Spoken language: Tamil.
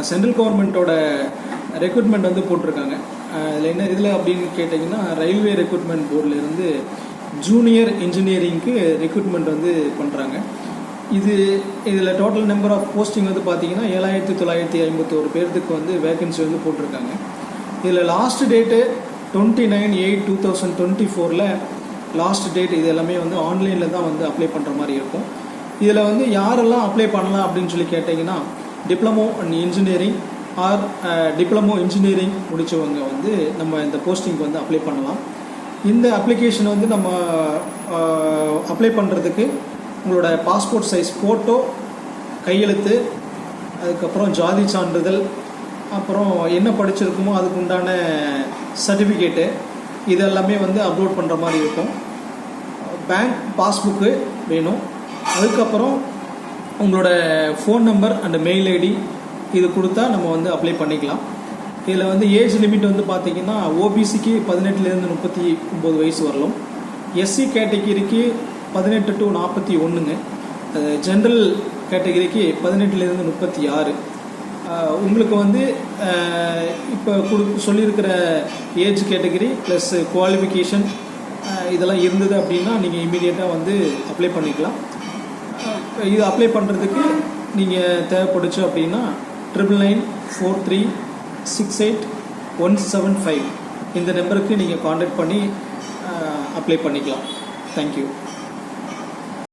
சென்ட்ரல் கவர்மெண்ட்டோட ரெக்ரூட்மெண்ட் வந்து போட்டிருக்காங்க. அதில் என்ன இதில் அப்படின்னு கேட்டிங்கன்னா, ரயில்வே ரெக்ரூட்மெண்ட் போர்டிலேருந்து ஜூனியர் இன்ஜினியரிங்க்கு ரெக்ரூட்மெண்ட் வந்து பண்ணுறாங்க. இதில் டோட்டல் நம்பர் ஆஃப் போஸ்டிங் வந்து பார்த்தீங்கன்னா 7951 பேர்த்துக்கு வந்து வேகன்சி வந்து போட்டிருக்காங்க. இதில் லாஸ்ட் டேட்டு 29/8/2024 லாஸ்ட் டேட். இது எல்லாமே வந்து ஆன்லைனில் தான் வந்து அப்ளை பண்ணுற மாதிரி இருக்கும். இதில் வந்து யாரெல்லாம் அப்ளை பண்ணலாம் அப்படின்னு சொல்லி கேட்டிங்கன்னா, diploma in engineering or diploma engineering முடித்தவங்க வந்து நம்ம இந்த போஸ்டிங்க்கு வந்து அப்ளை பண்ணலாம். இந்த அப்ளிகேஷன் வந்து நம்ம அப்ளை பண்ணுறதுக்கு உங்களோட பாஸ்போர்ட் சைஸ் ஃபோட்டோ, கையெழுத்து, அதுக்கப்புறம் ஜாதி சான்றிதழ், அப்புறம் என்ன படிச்சிருக்குமோ அதுக்கு உண்டான சர்டிஃபிகேட்டு, இதெல்லாமே வந்து அப்லோட் பண்ணுற மாதிரி இருக்கும். பேங்க் பாஸ்புக்கு வேணும். அதுக்கப்புறம் உங்களோட phone number and mail ID இது கொடுத்தா நம்ம வந்து அப்ளை பண்ணிக்கலாம். இதில் வந்து ஏஜ் லிமிட் வந்து பார்த்திங்கன்னா ஓபிசிக்கு 18 to 39 வயசு வரலாம். எஸ்சி கேட்டகிரிக்கு 18 to 41, ஜென்ரல் கேட்டகிரிக்கு 18 to 36. உங்களுக்கு வந்து இப்போ சொல்லியிருக்கிற ஏஜ் கேட்டகிரி ப்ளஸ் குவாலிஃபிகேஷன் இதெல்லாம் இருந்தது அப்படின்னா நீங்கள் இமீடியட்டாக வந்து அப்ளை பண்ணிக்கலாம். இது அப்ளை பண்ணுறதுக்கு நீங்கள் தேவைப்படுச்சு அப்படின்னா 9994368175 இந்த நம்பருக்கு நீங்கள் காண்டாக்ட் பண்ணி அப்ளை பண்ணிக்கலாம். தேங்க்யூ.